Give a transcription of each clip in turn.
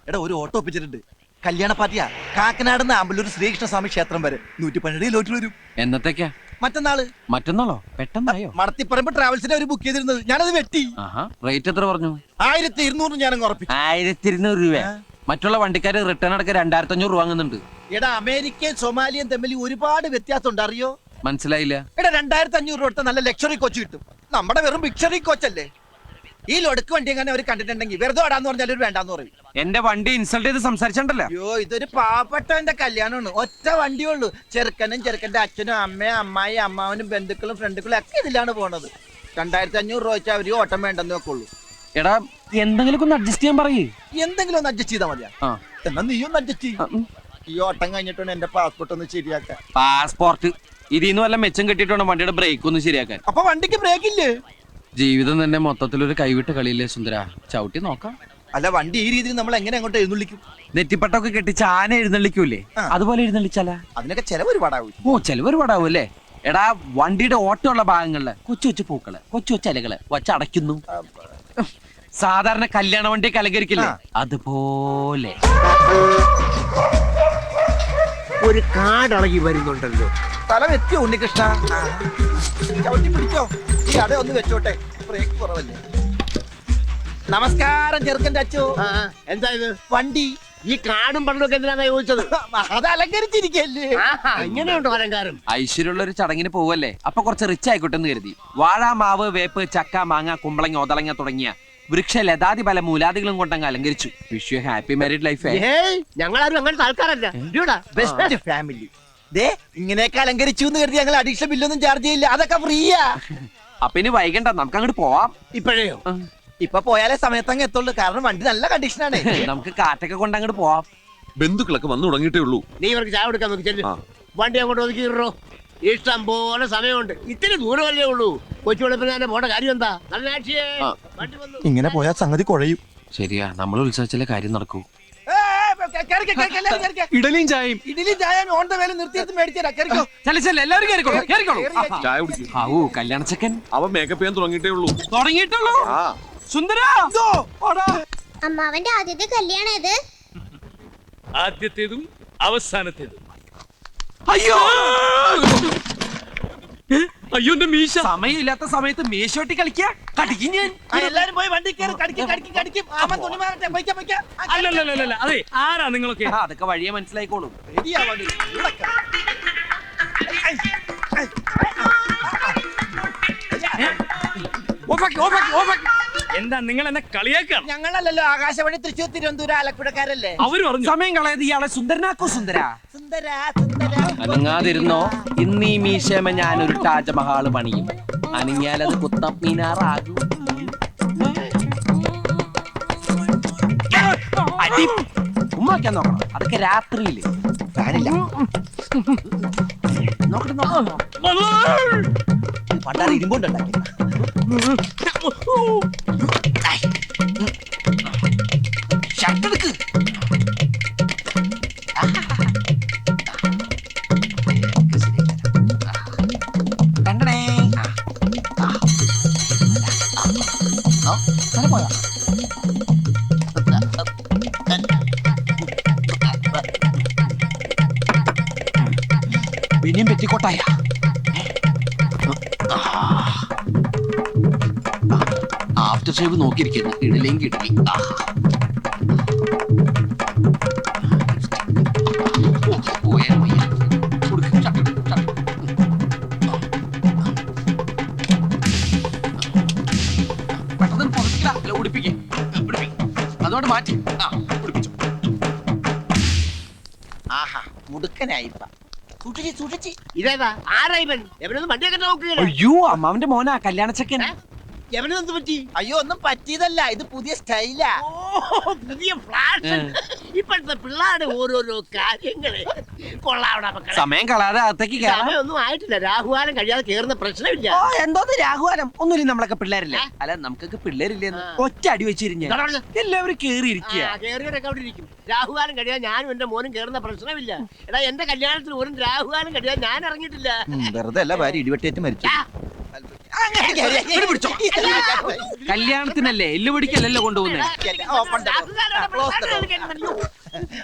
എടാ ഒരു ഓട്ടോ ഒപ്പിച്ചിട്ടുണ്ട്. കല്യാണ പാർട്ടിയാ. കാക്കനാട് നിന്ന് ആമ്പല്ലൂർ ശ്രീകൃഷ്ണസ്വാമി ക്ഷേത്രം വരെ 112 ലോട്ടിൽ വരും. എന്നത്തേക്കാ? മറ്റന്നാള്. മറ്റന്നാളോ? പെട്ടെന്നായോ? മടത്തിപ്പറമ്പ് ട്രാവൽസിനെ അവർ ബുക്ക് ചെയ്തിരുന്നത്, ഞാനത് വെട്ടി. റേറ്റ് എത്ര പറഞ്ഞു? 1200 ഞാൻ ഉറപ്പിച്ചു. 1200 രൂപ. മറ്റുള്ള വണ്ടിക്കാര് റിട്ടേൺ അടക്കം 2500 രൂപ വാങ്ങുന്നുണ്ട്. എടാ അമേരിക്കയും സൊമാലിയും തമ്മിൽ ഒരുപാട് വ്യത്യാസം ഉണ്ട്, അറിയോ? മനസ്സിലായില്ല. എടാ 2500 രൂപ കൊടുത്ത നല്ല ലക്ഷറി കോച്ച് കിട്ടും. നമ്മുടെ വെറും ബിക്ഷറി കോച്ചല്ലേ. ഈ ലൊടുക്ക് വണ്ടി എങ്ങനെ അവർ കണ്ടിട്ടുണ്ടെങ്കിൽ വെറുതെ ഓടാന്ന് പറഞ്ഞാൽ ഒരു വേണ്ടാന്ന് പറയും. എന്റെ വണ്ടി ഇൻസൾട്ട് ചെയ്ത് സംസാരിച്ചിട്ടുണ്ടല്ലോ. അയ്യോ, ഇതൊരു പാവപ്പെട്ടവന്റെ കല്യാണമാണ്. ഒറ്റ വണ്ടിയുള്ളൂ. ചെറുക്കനും ചെറുക്കന്റെ അച്ഛനും അമ്മയും അമ്മായി അമ്മാവനും ബന്ധുക്കളും ഫ്രണ്ടുക്കളും ഒക്കെ ഇതിലാണ് പോണത്. 2500 രൂപ വെച്ചാൽ അവര് ഓട്ടം വേണ്ടെന്ന് വെക്കുള്ളൂ. എടാ എന്തെങ്കിലും ഒന്ന് അഡ്ജസ്റ്റ് ചെയ്യാൻ പറയേ. എന്തെങ്കിലും ഒന്ന് അഡ്ജസ്റ്റ് ചെയ്താൽ മതിയാ. എന്നാ നീ ഒന്ന് അഡ്ജസ്റ്റ് ചെയ്യും. ഈ ഓട്ടം കഴിഞ്ഞിട്ടാണ് എന്റെ പാസ്പോർട്ട് ഒന്ന് ശരിയാക്കാൻ. പാസ്പോർട്ട് ഇതിന്ന് വല്ല മെച്ചം കെട്ടിട്ട് വണ്ടിയുടെ ബ്രേക്ക് ഒന്ന് ശരിയാക്കാൻ. അപ്പൊ വണ്ടിക്ക് ബ്രേക്ക് ഇല്ലേ? ജീവിതം തന്നെ മൊത്തത്തിലൊരു കൈവിട്ട കളിയില്ലേ സുന്ദര. ചവിട്ടി നോക്കാം. അല്ല, വണ്ടി ഈ രീതിയിൽ നമ്മൾ എങ്ങനെ അങ്ങോട്ട് എഴുന്നള്ളിക്കും? നെറ്റിപ്പട്ടൊക്കെ കെട്ടിച്ച് ആന എഴുന്നള്ളിക്കൂലേ, അതുപോലെ എഴുന്നള്ളിച്ചാലാ? അതിനൊക്കെ ചെലവ് ഒരുപാടാവും. ഓ, ചെലവ് ഒരുപാടാവും അല്ലേ? എടാ വണ്ടിയുടെ ഓട്ടമുള്ള ഭാഗങ്ങളില് കൊച്ചു കൊച്ചു പൂക്കള്, കൊച്ചു കൊച്ചു ഇലകള് വച്ചടയ്ക്കുന്നു. സാധാരണ കല്യാണ വണ്ടി അലങ്കരിക്കില്ലേ, അതുപോലെ ഒരു കാടളകി വരുന്നുണ്ടല്ലോ. സ്ഥലം എത്തിയോ ഉണ്ണികൃഷ്ണ? ചവിട്ടി പിടിച്ചോ. ഈ അട ഒന്ന് വെച്ചോട്ടെ, ബ്രേക്ക് കുറവല്ലേ. നമസ്കാരം ചെറുക്കന്റെ അച്ഛോ. എന്താ ഇത്? വണ്ടി. ഈ കാടും പണ്ടൊക്കെ എന്തിനാ ചോദിച്ചത്? അത് അലങ്കരിച്ചിരിക്കല്ലേ. ഇങ്ങനെയുണ്ടോ അലങ്കാരം? ഐശ്വര്യമുള്ള ഒരു ചടങ്ങിന് പോവല്ലേ, അപ്പൊ കുറച്ച് റിച്ച് ആയിക്കോട്ടെ എന്ന് കരുതി. വാഴ, മാവ്, വേപ്പ്, ചക്ക, മാങ്ങ, കുമ്പളങ്ങ, ഒതളങ്ങ തുടങ്ങിയ വൃക്ഷ ലതാതി പല മൂലാദികളും കൊണ്ടങ്ങ് അലങ്കരിച്ചു. Wish you happy married life. ഞങ്ങളാരും അങ്ങനത്തെ ആൾക്കാരല്ല. Best family. ദേ ഇങ്ങനെയൊക്കെ അലങ്കരിച്ചു എന്ന് കരുതി ഞങ്ങൾ അഡീഷണൽ ബില്ലൊന്നും ചാർജ് ചെയ്യില്ല. അതൊക്കെ ഫ്രീയാ. അപ്പൊ ഇനി വൈകണ്ട, നമുക്ക് അങ്ങോട്ട് പോവാം. ഇപ്പോഴേയോ? ഇപ്പൊ പോയാലേ സമയത്തങ്ങ് എത്തുള്ളൂ. കാരണം വണ്ടി നല്ല കണ്ടീഷനാണ്. നമുക്ക് കാറ്റൊക്കെ കൊണ്ട് അങ്ങോട്ട് പോവാം. ബന്ധുക്കളൊക്കെ വന്നു തുടങ്ങിയിട്ടേ ഉള്ളൂ. നീ ഇവർക്ക് ചായ കൊടുക്കാൻ നോക്കി ചെല്ലു. വണ്ടി അങ്ങോട്ട് ഒതുക്കിയിട്ടോ. ഇഷ്ടം പോലെ സമയമുണ്ട്. ഇത്തിരി ദൂരമല്ലേ ഉള്ളൂ. കൊച്ചു വെളുപ്പിനെ പോണ കാര്യം എന്താ? ഇങ്ങനെ പോയാൽ സംഗതി കുഴയും. ശരിയാ, നമ്മൾ ഉത്സവിച്ചാലേ കാര്യം നടക്കൂ. ഇഡലിയും ചായയും. ഇഡലിയും ചായ ഓൺ ദ വേല നിർത്തിയിട്ട് മേടിച്ചാ. എല്ലാവരും ചായ കുടിക്കും. കല്യാണ ചെക്കൻ അവൻ മേക്കപ്പ് ചെയ്യാൻ തുടങ്ങിയിട്ടേ ഉള്ളൂ. തുടങ്ങിയിട്ടുള്ളൂ. സുന്ദര, അമ്മാവന്റെ ആദ്യത്തെ കല്യാണം ഇത്. ആദ്യത്തേതും അവസാനത്തേതും. അയ്യോ അയ്യോ, എന്റെ മീശ. സമയമില്ലാത്ത സമയത്ത് മേശോട്ടി കളിക്കാ. കടിക്കും ഞാൻ. എല്ലാരും പോയി വണ്ടി കയറി കടിക്കും. അല്ലല്ല, അതെ, ആരാ നിങ്ങളൊക്കെ? അതൊക്കെ വഴിയെ മനസ്സിലായിക്കോളും. എന്താ നിങ്ങൾ എന്നെ കളിയാക്കാണ്? ഞങ്ങളല്ലല്ലോ, ആകാശവാണി തൃശ്ശൂർ തിരുവനന്തപുരം ആലപ്പുഴക്കാരല്ലേ. അവര് പറഞ്ഞു സമയം കളയത് ഇയാളെ സുന്ദരനാക്കോ. സുന്ദര സുന്ദര അനങ്ങാതിരുന്നോ. ഇന്ന് ഈ മീശമ ഞാനൊരു താജ്മഹാള് പണിയും. അനങ്ങിയാലത് കുത്തബ് മീനാറാകും. ഉമ്മാക്കാൻ നോക്കണം, അതൊക്കെ രാത്രിയില്. ഫാനില്ല. പണ്ടാറ് ഇരുമ്പുണ്ടാക്കി. ഷട്ടെടുക്ക്. കണ്ടണേ. പോയാ പിന്നെയും പെറ്റിക്കോട്ടായ. After shave നോക്കിയിരിക്കുന്നു. ഇടലേം കിടലി. പെട്ടെന്ന് പൊതിക്കില്ല, ഉടുപ്പിക്കും. അതോട് മാറ്റി ഉടുപ്പിച്ചു. ആഹാ, മുടുക്കനായിപ്പ. സൂക്ഷിച്ച്. ഇതേതാ? ആരാ ഇവൻ? എവനൊന്നും വണ്ടിയൊക്കെ നോക്കുകയാണ്. അയ്യോ, അമ്മാവന്റെ മോനാ കല്യാണ ചെക്കൻ. എവനെന്ത് പറ്റി? അയ്യോ, ഒന്നും പറ്റിയതല്ല. ഇത് പുതിയ സ്റ്റൈലാ. പുതിയ ഫ്ലാഷ്. ഇപ്പോഴത്തെ പിള്ളേരുടെ ഓരോരോ കാര്യങ്ങള് കൊള്ളാവിടെ. സമയം കളയാതെ അകത്തേക്ക് കയറാം. സമയമൊന്നും ആയിട്ടില്ല. രാഹുകാലം കഴിയാതെ കേറുന്ന പ്രശ്നമില്ല. എന്തോന്ന് രാഘുവാനം? ഒന്നുമില്ല, നമ്മളൊക്കെ പിള്ളേരല്ലേ. അല്ല, നമുക്കൊക്കെ പിള്ളേരില്ലെന്ന് ഒറ്റ അടി വെച്ചിരിഞ്ഞ എല്ലാവരും കേറിയിരിക്കുക. കേറിയവരൊക്കെ അവിടെ ഇരിക്കും. രാഹുകാലം കഴിയാൻ ഞാനും എന്റെ മോനും കേറുന്ന പ്രശ്നമില്ല. എടാ, എന്റെ കല്യാണത്തിന് ഒരു രാഹുകാലം കഴിയാൻ ഞാൻ ഇറങ്ങിയിട്ടില്ല. വെറുതെ അല്ല, ഭാര്യ ഇടിവെട്ടേറ്റ് മരിച്ചു. അങ്ങനെ കേറി. കല്യാണത്തിനല്ലേ എല്ലു പിടിക്കല്ലല്ലോ കൊണ്ടുപോകുന്നേ. Open the door. Close the door.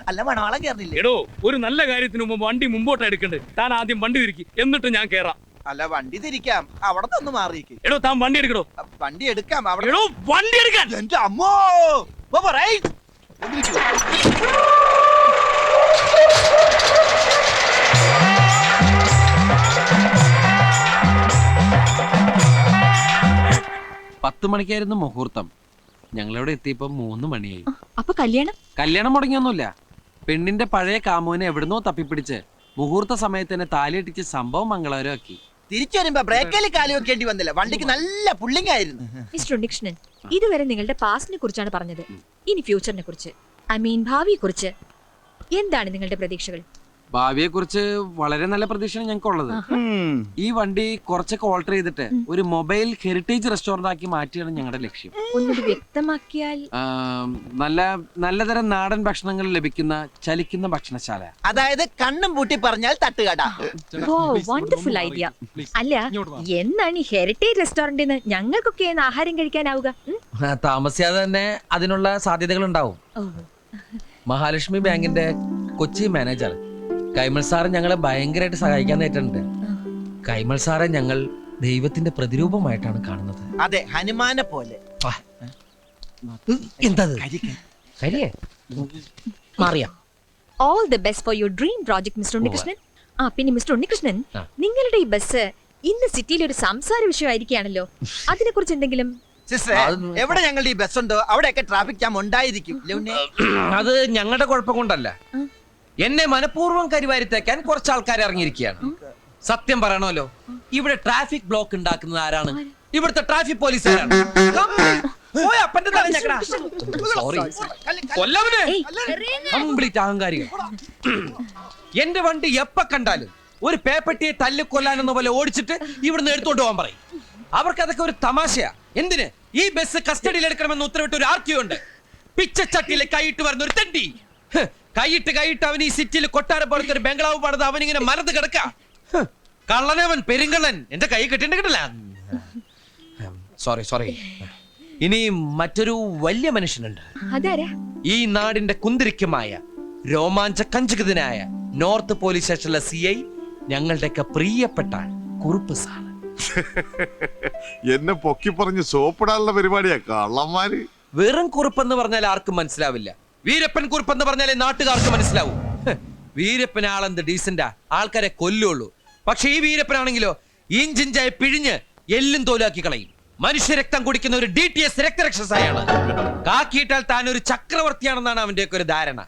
അല്ല മണവാളം കേറില്ലേ? എടോ ഒരു നല്ല കാര്യത്തിന് മുമ്പ് വണ്ടി മുമ്പോട്ട് എടുക്കണ്ടേ? താൻ ആദ്യം വണ്ടി തിരിക്കി, എന്നിട്ട് ഞാൻ കേറാം. അല്ല വണ്ടി തിരിക്കാം, അവിടെ നിന്ന് മാറിയിക്ക്. എടോ താൻ വണ്ടി എടുക്കടോ. വണ്ടി എടുക്കാം അവിടെ. എടോ വണ്ടി എടുക്കാൻ. എന്റെ അമ്മോ റൈറ്റ്. പത്ത് മണിക്കായിരുന്നു മുഹൂർത്തം. ഞങ്ങളിവിടെ എത്തിയപ്പോ 3 മണിയായി. അപ്പൊ കല്യാണം മുടങ്ങിയൊന്നുമില്ല. പെണ്ണിന്റെ പഴയ കാമുവിനെ എവിടുന്നോ തപ്പിപ്പിടിച്ച് മുഹൂർത്ത സമയത്ത് തന്നെ താലിയിട്ടിച്ച് സംഭവം മംഗളകരമാക്കി. തിരിച്ചു വരുമ്പോ ബ്രേക്കിൽ കാലി വെക്കേണ്ടി വന്നില്ല. വണ്ടിക്ക് നല്ല പുള്ളിങ് ആയിരുന്നു. മിസ്റ്റർ ഉണ്ണികൃഷ്ണൻ, ഇതുവരെ നിങ്ങളുടെ പാസ്റ്റിനെ കുറിച്ചാണ് പറഞ്ഞത്. ഇനി ഫ്യൂച്ചറിനെ കുറിച്ച്, ഭാവിയെ കുറിച്ച് എന്താണ് നിങ്ങളുടെ പ്രതീക്ഷകൾ? ഭാവിയെ കുറിച്ച് വളരെ നല്ല പ്രതീക്ഷയാണ് ഞങ്ങൾക്കുള്ളത്. ഈ വണ്ടി കുറച്ചൊക്കെ ഓൾട്ടർ ചെയ്തിട്ട് ഒരു മൊബൈൽ ഹെറിറ്റേജ് റെസ്റ്റോറന്റ് ആക്കി മാറ്റിയാണ് ഞങ്ങളുടെ ലക്ഷ്യം. ഒന്നുകൂടി വ്യക്തമാക്കിയാൽ? നല്ലതരം നാടൻ ഭക്ഷണങ്ങൾ ലഭിക്കുന്ന ചലിക്കുന്ന ഭക്ഷണശാല. അതായത് കണ്ണും പൂട്ടി പറഞ്ഞാൽ തട്ടുകട. Wonderful idea. അല്ല, എന്നാണ് ഈ ഹെറിറ്റേജ് റെസ്റ്റോറന്റിൽ ഞങ്ങൾക്കൊക്കെ ആഹാരം കഴിക്കാനാവുക? താമസിയാതെ തന്നെ അതിനുള്ള സാധ്യതകൾ ഉണ്ടാവും. മഹാലക്ഷ്മി ബാങ്കിന്റെ കൊച്ചി മാനേജർ കൈമൾ സാറ് ഞങ്ങളെ ഭയങ്കരമായിട്ട് സഹായിക്കാൻ നേരിട്ടുണ്ട്. കൈമൾ സാറെ ഞങ്ങൾ ദൈവത്തിന്റെ പ്രതിരൂപമായിട്ടാണ് കാണുന്നത്. അതെ, ഹനുമാനെ പോലെ. എന്തത് കരിയേ മാറിയ? All the best for your dream project mister Unnikrishnan. പിന്നെ മിസ്റ്റർ ഉണ്ണികൃഷ്ണൻ, നിങ്ങളുടെ ഈ ബസ് ഇന്ന് സിറ്റിയിൽ ഒരു സംസാര വിഷയമായിരിക്കുകയാണല്ലോ. അതിനെ കുറിച്ച് എന്തെങ്കിലും? സിസ്റ്റർ, എവിടെ ഞങ്ങളുടെ ഈ ബസ് ഉണ്ടോ അവിടെയൊക്കെ ട്രാഫിക് ജാം ഉണ്ടായിരിക്കും. അത് ഞങ്ങളുടെ കുഴപ്പം കൊണ്ടല്ല. എന്നെ മനഃപൂർവ്വം കരിവാരിത്തേക്കാൻ കുറച്ച് ആൾക്കാർ ഇറങ്ങിയിരിക്കുകയാണ്. സത്യം പറയണമല്ലോ, ഇവിടെ ട്രാഫിക് ബ്ലോക്ക് ഉണ്ടാക്കുന്നത് ആരാണ്? ഇവിടുത്തെ ട്രാഫിക് പോലീസുകാരാണ്. കംപ്ലീറ്റ് അഹങ്കാരികൾ. എന്റെ വണ്ടി എപ്പ കണ്ടാലും ഒരു പേപ്പട്ടിയെ തല്ലിക്കൊല്ലാനെന്ന പോലെ ഓടിച്ചിട്ട് ഇവിടുന്ന് എടുത്തോണ്ട് പോകാൻ പറയും. അവർക്ക് അതൊക്കെ ഒരു തമാശയാ. എന്തിന് ഈ ബസ് കസ്റ്റഡിയിൽ എടുക്കണമെന്ന് ഉത്തരവിട്ട് ഒരു ആർക്യൂ ഉണ്ട്. പിച്ചച്ചട്ടിയിലെ കൈയിട്ട് വരുന്ന ഒരു തെണ്ടി. കൈയിട്ട് അവൻ ഈ സിറ്റിയിൽ കൊട്ടാരം പോലത്തെ ഒരു ബംഗ്ലാവ് പണിത് അവനിങ്ങനെ മരത്ത് കിടക്ക. കള്ളനവൻ, പെരുങ്കള്ളൻ. എന്റെ കൈ കിട്ടില്ല. സോറി. ഇനി മറ്റൊരു വലിയ മനുഷ്യനുണ്ട്. ഈ നാടിന്റെ കുന്തിരിക്കമായ രോമാഞ്ച കഞ്ചുകിതനായ നോർത്ത് പോലീസ് സ്റ്റേഷനിലെ CI, ഞങ്ങളുടെയൊക്കെ പ്രിയപ്പെട്ട കുറുപ്പ് സാർ. എന്നെ പൊക്കി പറഞ്ഞ് സോപ്പിടാനുള്ള പരിപാടിയാ കള്ളന്മാര്. വെറും കുറുപ്പെന്ന് പറഞ്ഞാൽ ആർക്കും മനസ്സിലാവില്ല. വീരപ്പൻ കുറുപ്പെന്ന് പറഞ്ഞാലേ നാട്ടുകാർക്ക് മനസ്സിലാവൂ. വീരപ്പൻ ആളെന്ത് ഡീസന്റാ, ആൾക്കാരെ കൊല്ലുള്ളൂ. പക്ഷെ ഈ വീരപ്പനാണെങ്കിലോ ഇഞ്ചിഞ്ചായി പിഴിഞ്ഞ് എല്ലും തോലാക്കി കളയും. മനുഷ്യരക്തം കുടിക്കുന്ന ഒരു DTS രക്തരക്ഷസായാണ്. കാക്കിയിട്ടാൽ താൻ ഒരു ചക്രവർത്തിയാണെന്നാണ് അവന്റെയൊക്കെ ഒരു ധാരണ.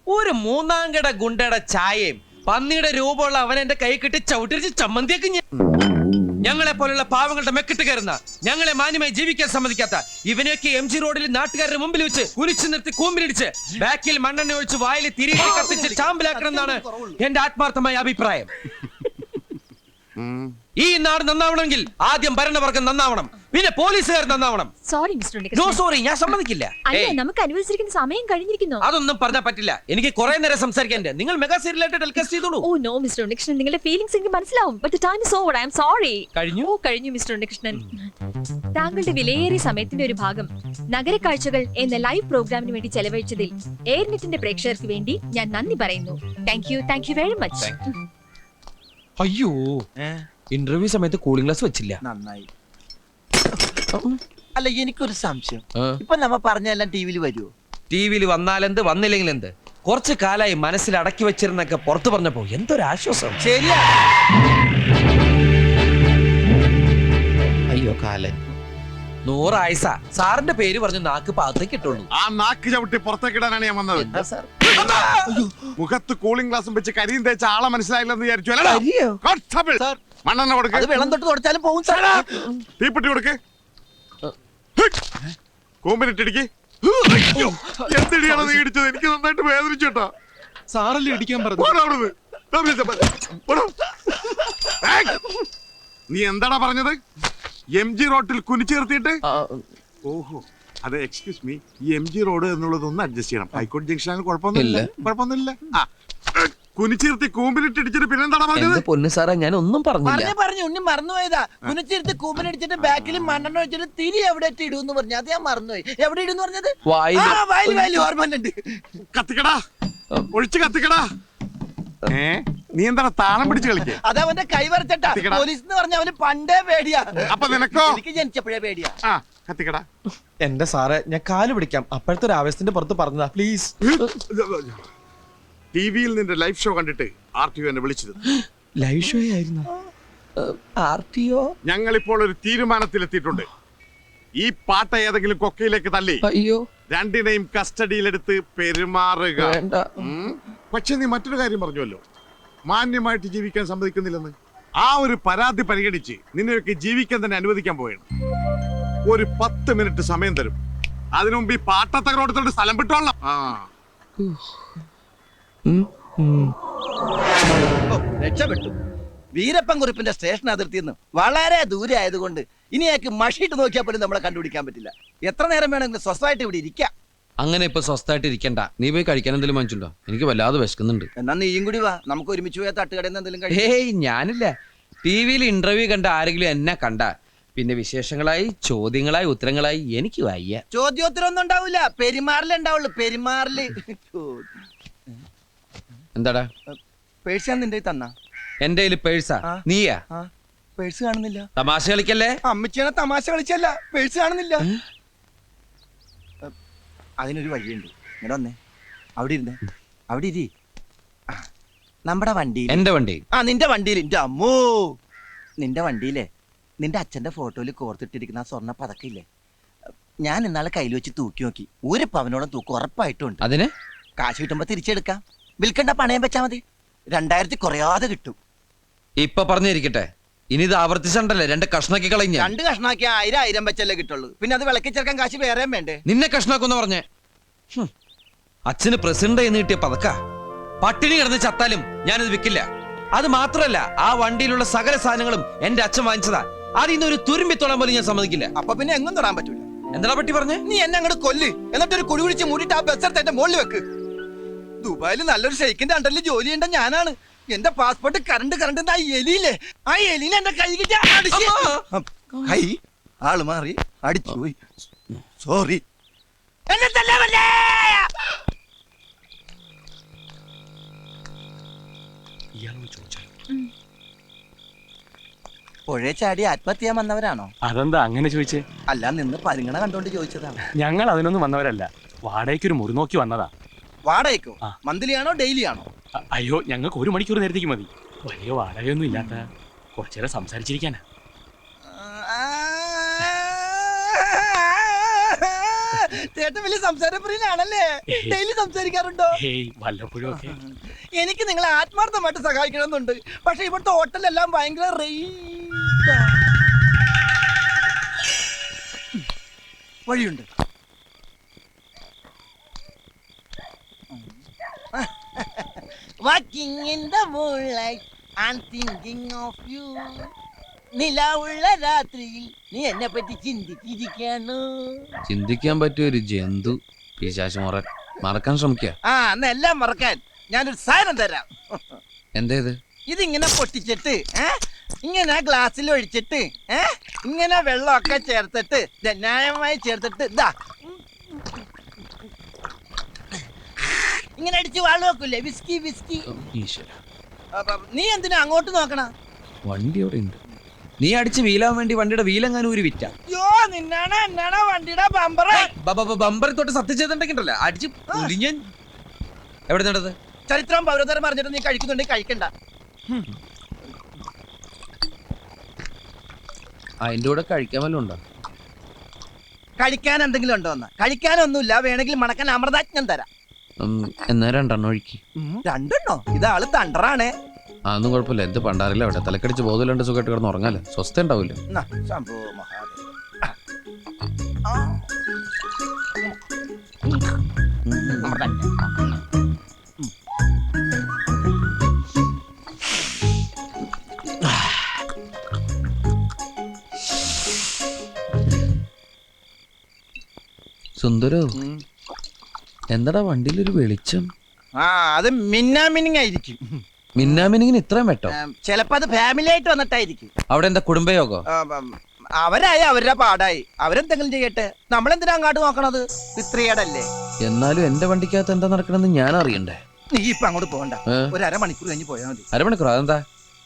ഒരു മൂന്നാംകട ഗുണ്ടയുടെ ചായയും പന്നിയുടെ രൂപമുള്ള അവൻ എന്റെ കൈ കെട്ടി ചവിട്ടിരിച്ച് ചമ്മന്തിയൊക്കെ ഞങ്ങളെ പോലുള്ള പാവങ്ങളുടെ മെക്കിട്ട് കയറുന്ന, ഞങ്ങളെ മാന്യമായി ജീവിക്കാൻ സമ്മതിക്കാത്ത ഇവനെയൊക്കെ MG റോഡിൽ നാട്ടുകാരുടെ മുമ്പിൽ വെച്ച് കുരിച്ചു നിർത്തി കൂമ്പിലിടിച്ച് ബാക്കിൽ മണ്ണെണ്ണ ഒഴിച്ച് വായിൽ തിരികെ കത്തിച്ച് ചാമ്പലാക്കണം എന്നാണ് എന്റെ ആത്മാർത്ഥമായ അഭിപ്രായം. ഈ നാട് നന്നാവണമെങ്കിൽ ആദ്യം ഭരണവർഗം നന്നാവണം, പിന്നെ പോലീസുകാർ നന്നാവണം. Sorry mister Unnikrishnan. No sorry, ഞാൻ സമ്മതിക്കില്ല. നമുക്ക് അനുവദിച്ചിരിക്കുന്ന സമയം കഴിഞ്ഞിരിക്കുന്നു. അതൊന്നും പറഞ്ഞാൽ പറ്റില്ല. എനിക്ക് കുറെ നേരം സംസാരിക്കാൻ. നിങ്ങൾ മെഗാ സീരിയലായിട്ട് ടെലികാസ്റ്റ് ചെയ്തോളൂ. ഓ നോ മിസ്റ്റർ ഉണ്ണികൃഷ്ണൻ, നിങ്ങളുടെ ഫീലിംഗ്സ് എനിക്ക് മനസ്സിലാവും. But the time is over. I am sorry. കഴിഞ്ഞു മിസ്റ്റർ ഉണ്ണികൃഷ്ണൻ. താങ്കളുടെ വിലയേറിയ സമയത്തിന്റെ ഒരു ഭാഗം നഗരക്കാഴ്ചകൾ എന്ന ലൈവ് പ്രോഗ്രാമിന് വേണ്ടി ചെലവഴിച്ചതിൽ എയർനെറ്റിന്റെ പ്രേക്ഷകർക്ക് വേണ്ടി ഞാൻ നന്ദി പറയുന്നു. Thank you very much. അയ്യോ, ഇന്റർവ്യൂ സമയത്ത് കൂളിംഗ് ഗ്ലാസ് വെച്ചില്ല. നന്നായി. അല്ല, എനിക്കൊരു സംശയം. ഇപ്പൊ നമ്മ പറഞ്ഞെല്ലാം ടിവിയിൽ വരുമോ? ടിവിയിൽ വന്നാലെന്ത്, വന്നില്ലെങ്കിൽ എന്ത്? കുറച്ചു കാലായി മനസ്സിൽ അടക്കി വെച്ചിരുന്നൊക്കെ പുറത്തു പറഞ്ഞപ്പോ എന്തൊരു ആശ്വാസം. ശരിയാ. അയ്യോ കാലൻ. 100 ആയുസ. സാറിന്റെ പേര് പറഞ്ഞ് നാക്ക് പാകത്തേക്ക് ഇട്ടുള്ളൂ. ആ നാക്ക് ചവിട്ടി പുറത്തേക്കിടാനാണ് ഞാൻ വന്നത്. എന്താ സാർ? മുഖത്ത് കൂളിംഗ് ഗ്ലാസും വെച്ച് കരിയും തേച്ച ആളെ മനസ്സിലായില്ലെന്ന് വിചാരിച്ചു. മണ്ണെണ്ണ കൊടുക്ക്. അത് വെള്ളം തൊട്ട് തുടച്ചാലും പോകും സാർ. തീപ്പെട്ടി കൊടുക്ക്. കൂമ്പിനിട്ടിടിക്ക്. എന്തിടിയാണ് നീ ഇടിച്ചത്? എനിക്ക് നന്നായിട്ട് വേദനിച്ചു കേട്ടോ. സാറല്ലേ ഇടിക്കാൻ പറഞ്ഞു. നീ എന്താടാ പറഞ്ഞത്? MG റോഡിൽ കുനിച്ചേർത്തിട്ട്? ഓഹോ, അതെ. എക്സ്ക്യൂസ് മീ, ഈ MG റോഡ് എന്നുള്ളത് ഒന്ന് അഡ്ജസ്റ്റ് ചെയ്യണം. ഹൈക്കോടതി ജംഗ്ഷനാണ്. കുഴപ്പമൊന്നുമില്ല. കുനിച്ചിരുത്തി കൂമ്പിലിട്ടിടിച്ചിട്ട് പിന്നെന്താടാ പറഞ്ഞത്? എന്റെ പൊന്നു സാറേ ഞാൻ ഒന്നും പറഞ്ഞില്ല. പറഞ്ഞു ഉണ്ണി മറന്നുപോയതാ. കുനിച്ചിരുത്ത് കൂമ്പനടിച്ചിട്ട് ബാക്കിൽ മണ്ണെണ്ണ വെച്ചിട്ട് തിരി എവിടെ ഇടൂന്ന് പറഞ്ഞു. അത് ഞാൻ മറന്നുപോയി. എവിടെ ഇടുന്ന് പറഞ്ഞത്? വായില്. വായിൽ ഓർമ്മണ്ട്. കത്തിക്കടാ, ഒഴിച്ച് കത്തിക്കടാ. നീ എന്താണ് താളം പിടിച്ച് കളിക്കേ? അതവന്റെ കൈ വരച്ചട്ടാ. പോലീസ് എന്ന് പറഞ്ഞ അവന് പണ്ടേ പേടിയാ. അപ്പൊ നിനക്കോ? എനിക്ക് ജനിച്ചപ്പോഴേ പേടിയാ. ആ കത്തിക്കടാ. എന്റെ സാറേ ഞാൻ കാല് പിടിക്കാം. അപ്പോഴത്തെ ഒരു ആവേശത്തിന്റെ പുറത്ത് പറഞ്ഞതാ, പ്ലീസ്. ടിവിയിൽ നിന്റെ ലൈവ് ഷോ കണ്ടിട്ട് RTO എന്നെ വിളിച്ചിരുന്നു. ലൈവ് ഷോ ആയിരുന്നു. RTO? ഞങ്ങൾ ഇപ്പോൾ ഒരു തീരുമാനത്തിലെത്തിയിട്ടുണ്ട്. ഈ പാട്ട ഏതെങ്കിലും കൊക്കയിലേക്ക് തള്ളി അയ്യോ രണ്ടിനെയും കസ്റ്റഡിയിലെടുത്ത് പെരുമാറുക. വേണ്ട. പക്ഷെ നീ മറ്റൊരു കാര്യം പറഞ്ഞുവല്ലോ, മാന്യമായിട്ട് ജീവിക്കാൻ സമ്മതിക്കുന്നില്ലെന്ന്. ആ ഒരു പരാതി പരിഗണിച്ച് നിന്നെയൊക്കെ ജീവിക്കാൻ തന്നെ അനുവദിക്കാൻ പോവുകയാണ്. ഒരു 10 മിനിറ്റ് സമയം തരും. അതിനു മുമ്പ് ഈ പാട്ടത്തകരോടത്തോട് സ്ഥലം വിട്ടോളാം. രക്ഷപ്പെട്ടു. വീരപ്പൻ കുറിപ്പിന്റെ സ്റ്റേഷൻ അതിർത്തിയിൽ നിന്ന് വളരെ ദൂരെ ആയതുകൊണ്ട് ഇനി അയാൾക്ക് മഷിയിട്ട് നോക്കിയാൽ പോലും നമ്മളെ കണ്ടുപിടിക്കാൻ പറ്റില്ല. എത്ര നേരം വേണമെങ്കിലും സ്വസ്ഥമായിട്ട് ഇവിടെ ഇരിക്കാം. അങ്ങനെ ഇപ്പൊ സ്വസ്ഥമായിട്ട് ഇരിക്കണ്ട. നീ പോയി കഴിക്കാൻ എന്തെങ്കിലും വാങ്ങിച്ചുണ്ടോ? എനിക്ക് വല്ലാതെ വിശക്കുന്നുണ്ട്. എന്നാ നീയും കൂടി വാ, നമുക്ക് ഒരുമിച്ച് പോയാൽ തട്ടുകടയിൽ നിന്ന് എന്തെങ്കിലും കഴിക്കാം. ഹേയ് ഞാനില്ല. ടിവിയിൽ ഇന്റർവ്യൂ കണ്ട ആരെങ്കിലും എന്നെ കണ്ട പിന്നെ വിശേഷങ്ങളായി ചോദ്യങ്ങളായി ഉത്തരങ്ങളായി എനിക്ക് വയ്യ. ചോദ്യോത്തരം ഒന്നും ഉണ്ടാവില്ല, പെരുമാറിലേ ഉണ്ടാവുള്ളൂ. പെരുമാറില്. എന്താടാ? പേഴ്സ് ഞാൻ നിന്റെ തന്നാ. എന്റെ കയ്യില് പേഴ്സാ? നീയാ? പേഴ്സ് കാണുന്നില്ല. തമാശ കളിക്കല്ലേ? അമ്മച്ചിയാണ് തമാശ കളിച്ചല്ല, പേഴ്സ് കാണുന്നില്ല. അതിനൊരു വഴിയുണ്ട്. ഇങ്ങനെ വന്നേ, അവിടെ ഇരുന്നേ, അവിടെ ഇരി. നമ്മുടെ വണ്ടി. എന്റെ വണ്ടി? നിന്റെ വണ്ടിയിൽ. എന്റെ അമ്മോ, നിന്റെ വണ്ടിയിലെ നിന്റെ അച്ഛന്റെ ഫോട്ടോയിൽ കോർത്തിട്ടിരിക്കുന്ന ആ സ്വർണ്ണ പതക്കില്ലേ, ഞാൻ ഇന്നാളെ കയ്യിൽ വെച്ച് തൂക്കി നോക്കി. ഒരു പവനോളം തൂക്കം ഉറപ്പായിട്ടുണ്ട്. അതിന് കാശ് കിട്ടുമ്പോ തിരിച്ചെടുക്കാം. വിൽക്കണ്ട, പണയം വെച്ചാ മതി. 2000 കുറയാതെ കിട്ടും. ഇപ്പൊ പറഞ്ഞിരിക്കട്ടെ, ഇനി ഇത് ആവർത്തിച്ചണ്ടല്ലേ 2 കഷ്ണാക്കി കളഞ്ഞ. 2 കഷ്ണാക്കി 1000 വെച്ചല്ലേ കിട്ടുള്ളൂ. പിന്നെ അത് വിളക്കി ചേർക്കാൻ കാശ് വേറെയും വേണ്ടേ? നിന്നെ കഷ്ണാക്കുന്ന പറഞ്ഞേ. അച്ഛന് പ്രസിഡന്റ് എന്ന് കിട്ടിയ പതക്ക പട്ടിണി കിടന്ന് ചത്താലും ഞാനിത് വിൽക്കില്ല. അത് മാത്രല്ല, ആ വണ്ടിയിലുള്ള സകല സാധനങ്ങളും എന്റെ അച്ഛൻ വാങ്ങിച്ചതാ. അതിന്ന് ഒരു തുരുമ്പിത്തോളം പോലും ഞാൻ സമ്മതിക്കില്ല. അപ്പൊ പിന്നെ എങ്ങും തൊടാൻ പറ്റൂല. എന്താ പറ്റി പറഞ്ഞേ? നീ എന്നെ അങ്ങോട്ട് കൊല്ല്, എന്നിട്ടൊരു കുഴി കുഴിച്ച് മൂടിയിട്ട് ആ ബസ് എടുത്ത് എന്റെ മുകളിൽ വെക്ക്. ദുബായിൽ നല്ലൊരു ഷെയ്ക്കിന്റെ അണ്ടറിൽ ജോലി ചെയ്യേണ്ട ഞാനാണ്. എന്റെ പാസ്പോർട്ട് കറണ്ട് ആ എലിയില്ലേ, ആ എലിയിൽ എന്റെ കൈ കിട്ടിയ കൈ ആള് മാറി അടിച്ചു പോയി. സോറി. എന്നെ തല്ലാമല്ലേ? പുഴയെ ചാടി ആത്മഹത്യ ചെയ്യാൻ വന്നവരാണോ? അതെന്താ അങ്ങനെ ചോദിച്ചേ? അല്ല, നിന്ന് പരിഗണന കണ്ടോണ്ട് ചോദിച്ചതാണ്. ഞങ്ങൾ അതിനൊന്നും വന്നവരല്ല, വാടകയ്ക്ക് ഒരു മുറി നോക്കി വന്നതാ. വാടകയ്ക്കോ? മന്ത്ലി ആണോ ഡെയിലി ആണോ? അയ്യോ, ഞങ്ങൾക്ക് 1 മണിക്കൂർ നേരത്തേക്ക് മതി. വലിയ വാടകയൊന്നും ഇല്ലാത്ത കുറച്ചേരം സംസാരിച്ചിരിക്കാനാ. ചേട്ടൻ വലിയ സംസാരപ്രിയനാണല്ലേ? ഡെയിലി സംസാരിക്കാറുണ്ടോ? വല്ലപ്പോഴും ഒക്കെ. എനിക്ക് നിങ്ങളെ ആത്മാർത്ഥമായിട്ട് സഹായിക്കണമെന്നുണ്ട്. പക്ഷെ ഇവിടുത്തെ ഹോട്ടലെല്ലാം ഭയങ്കര വഴിയുണ്ട്. Walking in the moonlight, I'm thinking of you. നിലാവുള്ള രാത്രിയിൽ നീ എന്നെ പറ്റി ചിന്തിച്ചിരിക്കാണ്. ചിന്തിക്കാൻ പറ്റിയ ഒരു ജന്തു പിശാച് മറക്കാൻ ശ്രമിക്കുക. എല്ലാം മറക്കാൻ ഞാനൊരു സാധനം തരാം. എന്തേത്? ഇതിങ്ങനെ പൊട്ടിച്ചിട്ട് ഇങ്ങനെ ഗ്ലാസ്സിൽ ഒഴിച്ചിട്ട് ഇങ്ങനെ വെള്ളമൊക്കെ ചേർത്തിട്ട് ന്യായമായി ചേർത്തിട്ട് ഇതാ ഇങ്ങനെ അടിച്ച് വാള് വെക്കൂലേ, വിസ്കി. നീ എന്തിനാ അങ്ങോട്ട് നോക്കണ? വണ്ടി അവിടെ ഉണ്ട്. നീ അടിച്ച് വീലാൻ വേണ്ടി വണ്ടിയുടെ വീലെങ്ങാനും ഒരു വിറ്റ. എന്നാണ് വണ്ടിയുടെ ബമ്പർ തൊട്ട് സത്യം ചെയ്തിട്ടുണ്ടല്ലോ അടിച്ച് ഞാൻ. എവിടെ നടന്നത്? ചരിത്രം പൗരതരം പറഞ്ഞിട്ട് നീ കഴിക്കുന്നുണ്ടെങ്കിൽ കഴിക്കണ്ട. അതിന്റെ കൂടെ കഴിക്കാൻ വല്ലതും ഉണ്ടോ? കഴിക്കാൻ എന്തെങ്കിലും ഉണ്ടോ? കഴിക്കാനൊന്നുമില്ല, വേണമെങ്കിൽ മണക്കാൻ അമൃതാജ്ഞം തരാം. എന്നാ 2 എണ്ണം ഒഴുക്കി. 2 എണ്ണോ? ഇതാള് തണ്ടറാണേ. അതൊന്നും കുഴപ്പമില്ല. എന്ത് പണ്ടാറില്ല അവിടെ. തലക്കടിച്ച് ബോധമില്ലാണ്ട് സുഖമായിട്ട് കിടന്ന് ഉറങ്ങാല്ലേ, സ്വസ്ഥ ഉണ്ടാവില്ല. സുന്ദരോ, എന്താടാ വണ്ടിയിലൊരു വെളിച്ചം? അത് മിന്നാമിനിങ് ആയിരിക്കും. മിന്നാമിനിങ്ങിന് ഇത്രയും വെട്ടോ? ചിലപ്പോ അത് ഫാമിലി ആയിട്ട് വന്നിട്ടായിരിക്കും. അവിടെ എന്താ കുടുംബയോഗോ? അവരായി അവരുടെ പാടായി, അവരെന്തെങ്കിലും ചെയ്യട്ടെ. നമ്മളെന്തിനാ അങ്ങോട്ട് നോക്കണത്? ഇത്രയേടല്ലേ. എന്നാലും എന്റെ വണ്ടിക്കകത്ത് എന്താ നടക്കണമെന്ന് ഞാൻ അറിയണ്ടേ? നീ ഇപ്പൊ അങ്ങോട്ട് പോകണ്ട, ഒരു അരമണിക്കൂർ കഴിഞ്ഞ് പോയാൽ മതി. അരമണിക്കൂർ? അതെന്താ?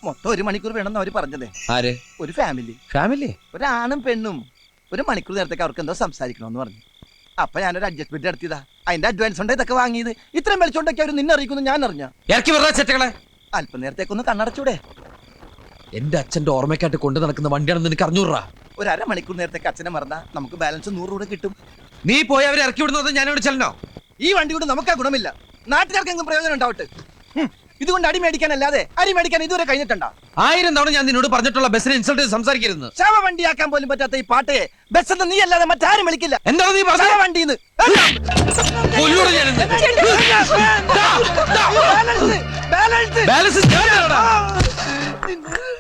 മൊത്തം 1 മണിക്കൂർ വേണമെന്ന് അവര് പറഞ്ഞതേ. ആര്? ഒരു ഫാമിലി. ഫാമിലി? ഒരാണും പെണ്ണും 1 മണിക്കൂർ നേരത്തേക്ക് അവർക്ക് എന്തോ സംസാരിക്കണമെന്ന് പറഞ്ഞു. അപ്പൊ ഞാനൊരു അഡ്ജസ്റ്റ്മെന്റ് നടത്തിയതാ. അതിന്റെ അഡ്വാൻസ് ഉണ്ട് ഇതൊക്കെ വാങ്ങിയത്. ഇത്രയും വിളിച്ചോണ്ടൊക്കെ അവർ നിന്നെ അറിയിക്കുന്നു ഞാൻ അറിഞ്ഞ. ഇറക്കി വിടുന്ന ചെറ്റകളെ. അല്പം നേരത്തേക്കൊന്ന് കണ്ണടച്ചൂടെ? എന്റെ അച്ഛന്റെ ഓർമ്മയ്ക്കായിട്ട് കൊണ്ടു നടക്കുന്ന വണ്ടിയാണെന്ന് എനിക്ക് അറിഞ്ഞൂറാ. ഒരു അരമണിക്കൂർ നേരത്തേക്ക് അച്ഛനെ മറന്നാ നമുക്ക് ബാലൻസ് 100 രൂപ കിട്ടും. നീ പോയി അവരെ ഇറക്കി വിടുന്നത് ഞാൻ ഇവിടെ ചെല്ലണോ? ഈ വണ്ടി കൊണ്ട് നമുക്ക് ആ ഗുണമില്ല. നാട്ടുകാർക്കെങ്കിലും പ്രയോജനം ഉണ്ടാവട്ടെ. ഇതുകൊണ്ട് അടി മേടിക്കാനല്ലാതെ അരി മേടിക്കാൻ ഇതുവരെ കഴിഞ്ഞിട്ടുണ്ടോ? 1000 തവണ ഞാൻ നിന്നോട് പറഞ്ഞിട്ടുള്ള ബസ്സിനെ ഇൻസൾട്ട് ചെയ്ത് സംസാരിക്കരുത്. ശവ വണ്ടിയാക്കാൻ പോലും പറ്റാത്ത ഈ പാട്ടയെ ബസ് എന്ന് നീ അല്ലാതെ മറ്റാരും വിളിക്കില്ല. എന്താണ് നീ പറഞ്ഞ? വണ്ടിന്ന്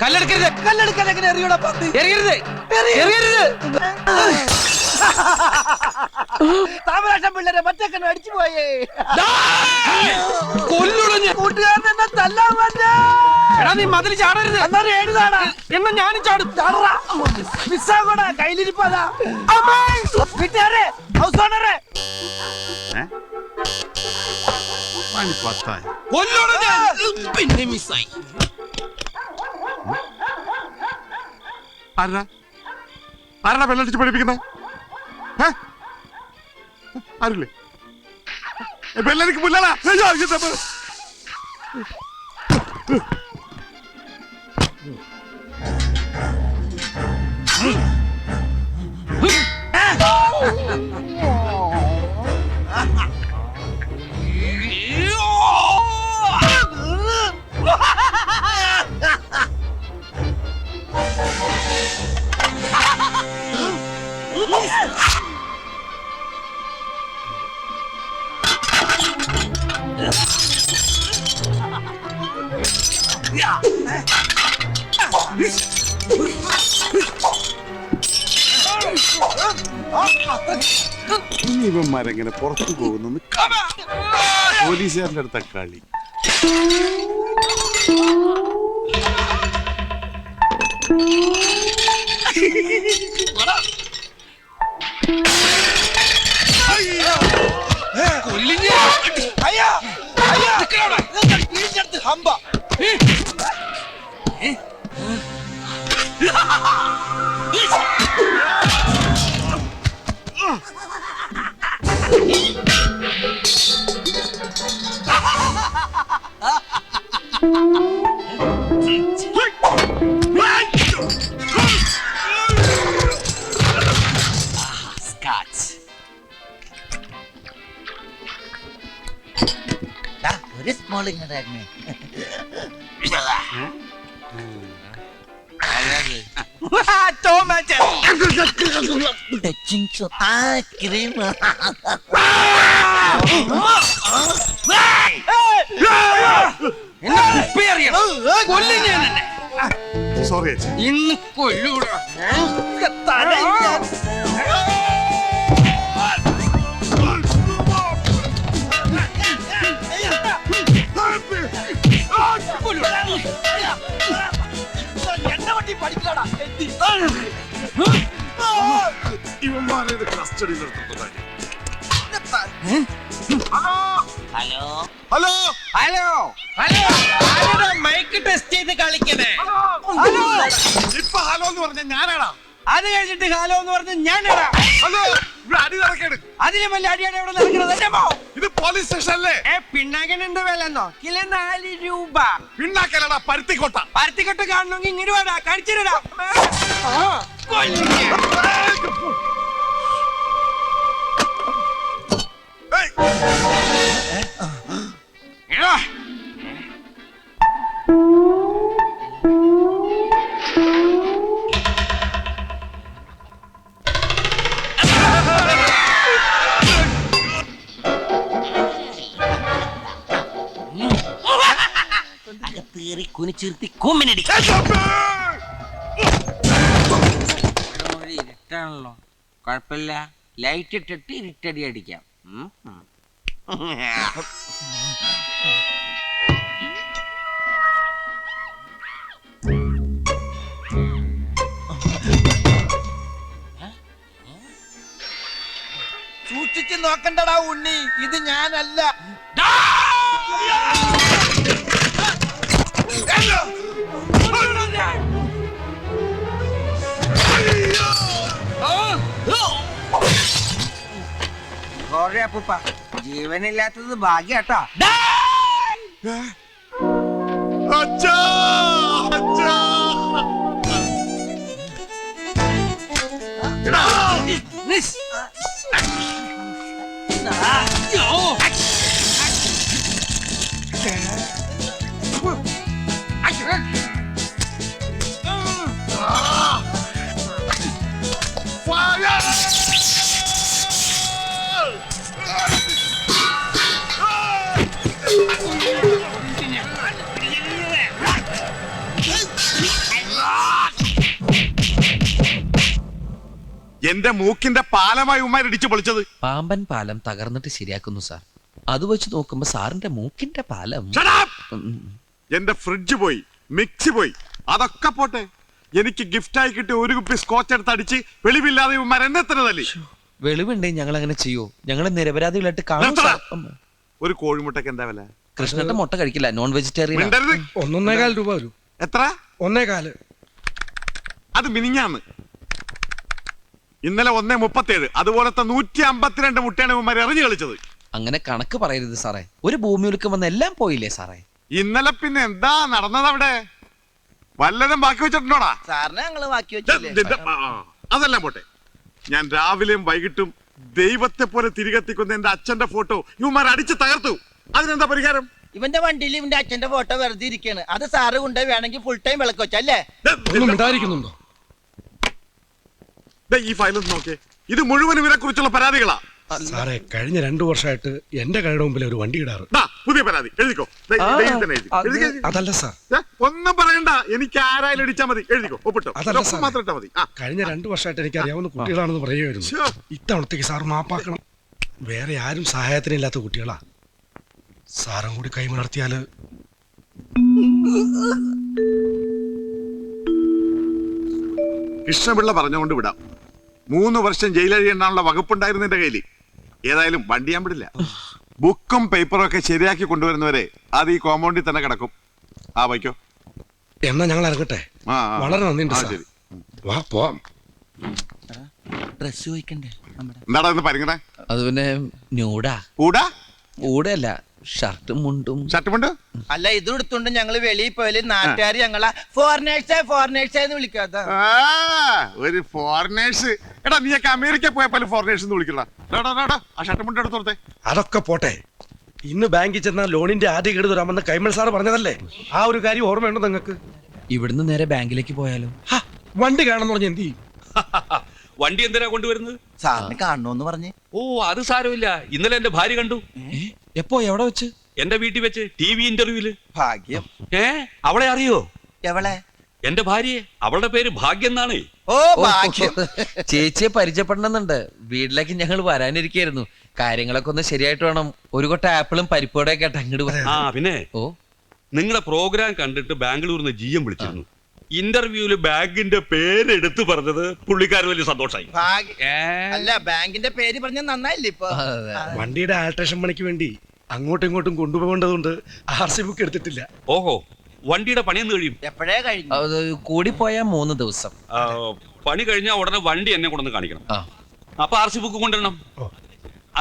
കല്ലെടുക്കരുത്. കല്ലെടുക്കാൻ എങ്ങനെ എറിയൂടാ? എറിയരുത്, എറിയരുത്. താമരാശം പിള്ളേരെ മറ്റേക്കന്നെ അടിച്ചു പോയേ. കൂട്ടുകാരൻ എന്നെ തല്ലാൻ പറ്റാ. നീ മതിൽ ചാടരുത്. എന്നാലും ഏഴുതാടാ. എന്നാ ഞാനും ചാടും. മിസ്സാകൂടാ, കയ്യിലിരിപ്പതാ. വീട്ടുകാരെ, ഹൗസ് ഓണറെ, പിന്നെ മിസ്സായി. ആരാ വെള്ളടിച്ച് പഠിപ്പിക്കുന്നത്? ആരില്ലേ? ബെല്ലടിക്ക് പുല്ലാടാ. ഇവന്മാരെങ്ങനെ പുറത്തു പോകുന്നു? പോലീസുകാരൻ്റെ അടുത്ത കളി. ഒരു സ്മോളിങ് ഉണ്ടായിരുന്നു. സോറി ഇന്ന് കൊല്ലൂടാ. ഇവന്മാരെ കസ്റ്റഡിയിൽ എടുത്തിട്ടുണ്ടായി. Hello hello hello hello, mic test ചെയ്ത് കളിക്കണേ. ഇപ്പൊ ഹലോ എന്ന് പറഞ്ഞ ഞാനാടാ. അത് കഴിഞ്ഞിട്ട് ഹലോ എന്ന് പറഞ്ഞ ഞാനാടാ. ഹലോ, ഇവിടെ അടി നടക്കേട്. അതിന് വലിയ അടിയാണ് ഇവിടെ നടക്കുന്നത്. ഇത് പോലീസ് സ്റ്റേഷൻ അല്ലേ? പിണ്ണാക്കൻ എന്ത് വിലന്നോ? കിലോ 4 രൂപ. പിണ്ണാക്കലടാ, പരുത്തിക്കോട്ട. പരുത്തിക്കൊട്ട് കാണണമെങ്കിൽ ഇങ്ങോട്ട് വേടാ, കഴിച്ചിടാ. അകത്തേറി കുനിച്ചിരുത്തി കൂമ്പിനടിക്കാം. ഇരുട്ടാണല്ലോ, കുഴപ്പമില്ല. ലൈറ്റ് ഇട്ടിട്ട് ഇരുട്ടടി അടിക്കാം. സൂക്ഷിച്ച് നോക്കണ്ടടാ ഉണ്ണി, ഇത് ഞാനല്ല. ജീവനില്ലാത്തത് ഭാഗ്യാട്ടാ. അച്ഛാ! അച്ഛാ! എടാ! എന്റെ മൂക്കിന്റെ പാലമായി ഉമ്മാർ ഇടിച്ചു പൊളിച്ചത്. പാമ്പൻ പാലം തകർന്നിട്ട് ശരിയാക്കുന്നു സാർ. അത് വെച്ച് നോക്കുമ്പോ സാറിന്റെ മൂക്കിന്റെ പാലം. Shut up! എന്റെ ഫ്രിഡ്ജ് പോയി, മിക്സി പോയി, അതൊക്കെ പോട്ടെ. എനിക്ക് ഗിഫ്റ്റായി കിട്ടിയ ഒരു കുപ്പി സ്കോച്ച് എടുത്ത് അടിച്ച് വെളിവില്ലാതെ ഉമ്മാർ എന്നെ തന്നെ തല്ലി. വെളിവുണ്ടെങ്കിൽ ഞങ്ങൾ അങ്ങനെ ചെയ്യോ? ഞങ്ങളെ നിരപരാധികളായിട്ട് കാണും സാർ. ഒരു കോഴിമുട്ടക്ക് എന്താ വില? കൃഷ്ണന്റെ മുട്ട കഴിക്കില്ല, നോൺ വെജിറ്റേറിയൻ. മിണ്ടരുത്. 1.25 രൂപ വരും. എത്ര? 1.25. അത് മിനിഞ്ഞാന്ന്. ഇന്നലെ 1.37. അതുപോലത്തെ 152 മുട്ടയാണ് ഉമ്മാർ എറിഞ്ഞു കളിച്ചത്. അങ്ങനെ കണക്ക് പറയരുത് സാറേ. ഒരു ഭൂമി ഉലുക്കം വന്ന് എല്ലാം പോയില്ലേ സാറേ? ഇന്നലെ പിന്നെ എന്താ നടന്നത് അവിടെ? വല്ലതും ബാക്കി വെച്ചിട്ടുണ്ടോടാ? സാറിനെ ഞങ്ങള് ബാക്കി വെച്ചില്ലേ? അതെല്ലാം പോട്ടെ. ഞാൻ രാവിലെയും വൈകിട്ടും ദൈവത്തെ പോലെ തിരികെത്തിക്കുന്ന എന്റെ അച്ഛന്റെ ഫോട്ടോ ഇവന്മാർ അടിച്ച് തകർത്തു. അതിനെന്താ പരിഹാരം? ഇവന്റെ വണ്ടിയിൽ ഇവന്റെ അച്ഛന്റെ ഫോട്ടോ വെറുതെ ഇരിക്കാണ്. അത് സാറ് കൊണ്ട് വേണമെങ്കിൽ ഫുൾ ടൈം വിളക്ക് വെച്ചല്ലേ? ഉണ്ടായിരിക്കുന്നുണ്ടോ? ഈ ഫയലൊന്ന് നോക്കേ. ഇത് മുഴുവൻ ഇവരെ കുറിച്ചുള്ള പരാതികളാ. സാറേ, കഴിഞ്ഞ 2 വർഷമായിട്ട് എന്റെ കടയുടെ മുമ്പിൽ ഒരു വണ്ടി ഇടാറ്. പുതിയ പരാതി എഴുതിക്കോ. അതല്ല സാർ, ഒന്നും പറയണ്ട. എനിക്ക് ആരായാലും ഇടിച്ചാ മതി. എഴുതിക്കോ, ഒപ്പിട്ടോ. അതല്ല സാർ, മാത്രം ഇട്ടാ മതി. കഴിഞ്ഞ 2 വർഷമായിട്ട് എനിക്ക് അറിയാവുന്ന കുട്ടികളാണെന്ന് പറയുമായിരുന്നു. ഇത്തവണത്തേക്ക് സാർ മാപ്പാക്കണം. വേറെ ആരും സഹായത്തിനില്ലാത്ത കുട്ടികളാ. സാറും കൂടി കൈമലർത്തിയാല്. കൃഷ്ണപിള്ള പറഞ്ഞുകൊണ്ട് വിടാം. 3 വർഷം ജയിലഴിയെണ്ണാനുള്ള വകുപ്പുണ്ടായിരുന്നു എന്റെ കയ്യിൽ. ഏതായാലും വണ്ടി ഞാൻ വിടില്ല. ബുക്കും പേപ്പറും ഒക്കെ ശരിയാക്കി കൊണ്ടുവരുന്നവരെ അത് ഈ കോമ്പൗണ്ടിൽ തന്നെ കിടക്കും. വയ്ക്കോ. എന്നാ ഞങ്ങൾ ഇറങ്ങട്ടെ. വളരെ നന്ദിയുണ്ട് സാർ. ശരി. വാ പോവാം. ഡ്രസ് ചോദിക്കണ്ടേ? എന്താടാ ഇന്ന് പരിങ്ങണേ? അത് പിന്നെ ന്യൂഡാ. ഊടാ? ഊടല്ല, ഷർട്ടും മുണ്ടും. ഷർട്ടുമുണ്ട്? അല്ല, ഇത് എടുത്തോണ്ട് ഞങ്ങള് വെളിയിൽ പോയാല് നാട്ടുകാർ ഞങ്ങളെ ഫോറിനേഴ്സ് വിളിക്കാത്ത. ഒരു ഫോറിനേഴ്സ്. എടാ, നീയൊക്കെ അമേരിക്ക പോയപ്പോൾ ഫോറിനേഴ്സ് എന്ന് വിളിക്കണ്ട. ആ ഷർട്ടുമുണ്ട് എടുത്തോർത്തെ. അതൊക്കെ പോട്ടെ. ഇന്ന് ബാങ്കിൽ ചെന്ന ലോണിന്റെ ആദ്യ ഗഡു തരാമെന്ന് കൈമൾ സാർ പറഞ്ഞതല്ലേ? ആ ഒരു കാര്യം ഓർമ്മയുണ്ടോ നിങ്ങൾക്ക്? ഇവിടുന്ന് നേരെ ബാങ്കിലേക്ക് പോയാലോ? വണ്ടി കാണാന്ന് പറഞ്ഞ എന്ത് ചെയ്യും? വണ്ടി എന്തിനാ കൊണ്ടുവരുന്നത്? സാറിന് കാണണോന്ന് പറഞ്ഞ്. ഓ, അത് സാരമില്ല. ഇന്നലെ എന്റെ ഭാര്യ കണ്ടു. എപ്പോ? എവിടെ വെച്ച്? എന്റെ വീട്ടിൽ വെച്ച്, TV ഇന്റർവ്യൂല്. ഭാഗ്യം. അവളെ അറിയോ? എവളെ? എന്റെ ഭാര്യയെ. അവളുടെ പേര് ഭാഗ്യം എന്നാണ്. ഓ, ഭാഗ്യം. ചേച്ചിയെ പരിചയപ്പെടണമെന്നുണ്ട്. വീട്ടിലേക്ക് ഞങ്ങൾ വരാനിരിക്കായിരുന്നു. കാര്യങ്ങളൊക്കെ ഒന്ന് ശരിയായിട്ട് വേണം. ഒരു കൊട്ട ആപ്പിളും പരിപ്പോടെ ഒക്കെ അങ്ങോട്ട് ആ, പിന്നെ ഓ, നിങ്ങളുടെ പ്രോഗ്രാം കണ്ടിട്ട് ബാംഗ്ലൂരിൽ നിന്ന് GM വിളിച്ചിരുന്നു. ഇന്റർവ്യൂല് ബാങ്കിന്റെ പേരെടുത്ത് പറഞ്ഞത് പുള്ളിക്കാരൻ വലിയ സന്തോഷായി. അല്ല, ബാങ്കിന്റെ പേര് പറഞ്ഞ നന്നായില്ലേ ഇപ്പൊ? വണ്ടിയുടെ ആൾട്രേഷൻ പണിക്ക് വേണ്ടി അങ്ങോട്ടും ഇങ്ങോട്ടും കൊണ്ടുപോകേണ്ടതുകൊണ്ട് RC ബുക്ക് എടുത്തിട്ടില്ല. ഓഹോ, വണ്ടിയുടെ പണിയെന്ന് കഴിയും? എപ്പോഴേ കഴിഞ്ഞു? കൂടിപ്പോയാ 3 ദിവസം. പണി കഴിഞ്ഞാൽ ഉടനെ വണ്ടി എന്നെ കൊണ്ടൊന്ന് കാണിക്കണം. അപ്പൊ RC ബുക്ക് കൊണ്ടുവരണം.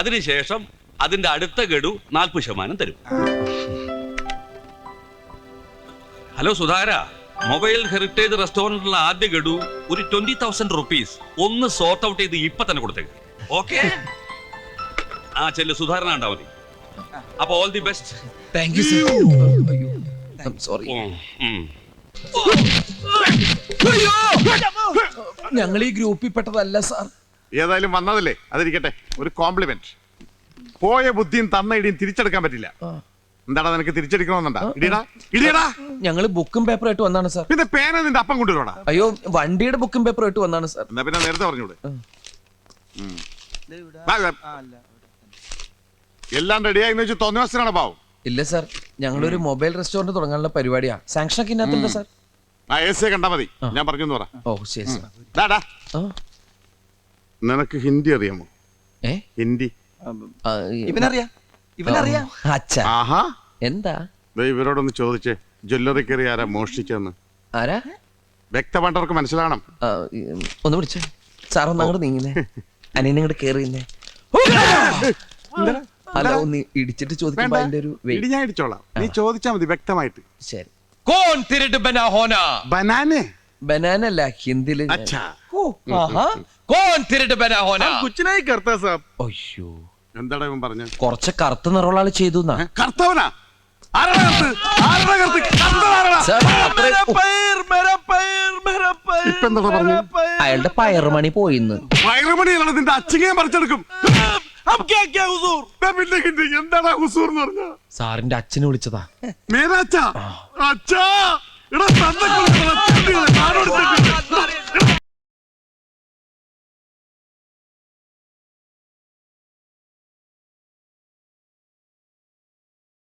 അതിനുശേഷം അതിന്റെ അടുത്ത ഗഡു 40% തരും. ഹലോ സുധാകര, മൊബൈൽ ഹെറിറ്റേജ് റെസ്റ്റോറന്റിലുള്ള ആദ്യ ഗഡു ഒരു 20,000 റുപ്പീസ് ഒന്ന് സോർട്ട് ഔട്ട് ചെയ്ത് ഇപ്പൊ തന്നെ കൊടുത്തേക്ക്. ഓക്കെ? ആ ചെല്ലു, സുധാരണ ഉണ്ടാ മതി. അപ്പൊ all the best. Thank you sir. Sorry. ഞങ്ങൾ ഈ ഗ്രൂപ്പിൽ പെട്ടതല്ല സാർ. ഏതായാലും വന്നതല്ലേ, അതിരിക്കട്ടെ. ഒരു കോംപ്ലിമെന്റ്. പോയ ബുദ്ധിയും തന്ന ഇടിയും തിരിച്ചെടുക്കാൻ പറ്റില്ല. എന്താടാ, നിനക്ക് തിരിച്ചടിക്കണമെന്നുണ്ടാ? ഇടിയടാ. ഞങ്ങള് ബുക്കും പേപ്പറുമായിട്ട് വന്നാണ് സാർ. പിന്നെ പേന നിന്റെ അപ്പം കൊണ്ടുവരോടാ? അയ്യോ, വണ്ടിയുടെ ബുക്കും പേപ്പറുമായിട്ട് വന്നാണ് സാർ. എന്നാ പിന്നെ നേരത്തെ പറഞ്ഞൂടെ? എല്ലാം റെഡിയായി വെച്ച് തോന്നിവസരാണ് പാവം. ഇല്ല സാർ, ഞങ്ങളൊരു മൊബൈൽ റെസ്റ്റോറന്റ് തുടങ്ങാനുള്ള പരിപാടിയാ. സാങ്ഷൻ ഒക്കെ ഇതിനകത്തുണ്ട് സാർ. ആ AC കണ്ടാ മതി, ഞാൻ പറഞ്ഞു പറ. ഓ ശരി സാർ. ഡാ ആ, നിനക്ക് ഹിന്ദി അറിയാമോ? ഏ? ഹിന്ദി? ആ, ഇവനറിയാം അച്ഛാ, ആഹാ, എന്താ ദേ ഇവരോടൊന്ന് ചോദിച്ചേ, ജ്വല്ലറി കയറി ആരാ മോഷ്ടിച്ചെന്ന്. ആരാ? വ്യക്തമായിട്ടവർക്ക് മനസ്സിലാവണം. ആ, ഒന്ന് വിളിച്ചേ സാർ, ഒന്ന് അങ്ങോട്ട് നീങ്ങുന്നേ. അനിയനെ ഇങ്ങോട്ട് കേറിയുന്നേ. അല്ല, ഒന്ന് ഇടിച്ചിട്ട് ചോദിക്കുമ്പോ അതിന്റെ ഒരു ഇടി ഞാൻ ഇടിച്ചോളാം, നീ ചോദിച്ചാ മതി വ്യക്തമായിട്ട്. ശരി. കോൺ തിരട്ട് ബനാ ഹോനാ? ബനാനെ? ബനാന അല്ല, ഹിന്ദിയില്. അച്ഛാ, കോൺ തിരട്ട് ബനാ ഹോനാ? കുച്ചിനായി കർത്താ സാബ്. അയ്യോ, എന്താടാ ഇവൻ പറഞ്ഞ? കുറച്ച് കറുത്ത നിറമുള്ള ആള് ചെയ്തു. കർത്തവനാ? ആരാടാ കർത്ത്? ആരാടാ കർത്ത്? കർത്തവനാരാടാ? ഇപ്പൊ എന്താടാ പറഞ്ഞ? അയാളുടെ പയറുമണി പോയിന്ന്. വയറുമണിയാണ് നിന്റെ അച്ഛനെ പറിച്ചെടുക്കും. പിന്നെ ഹിന്ദി എന്താടാ ഹുസൂർ എന്ന് പറഞ്ഞ? സാറിന്റെ അച്ഛനെ വിളിച്ചതാ. മേരാച്ചാ? അച്ഛാ, എടാ തന്നെ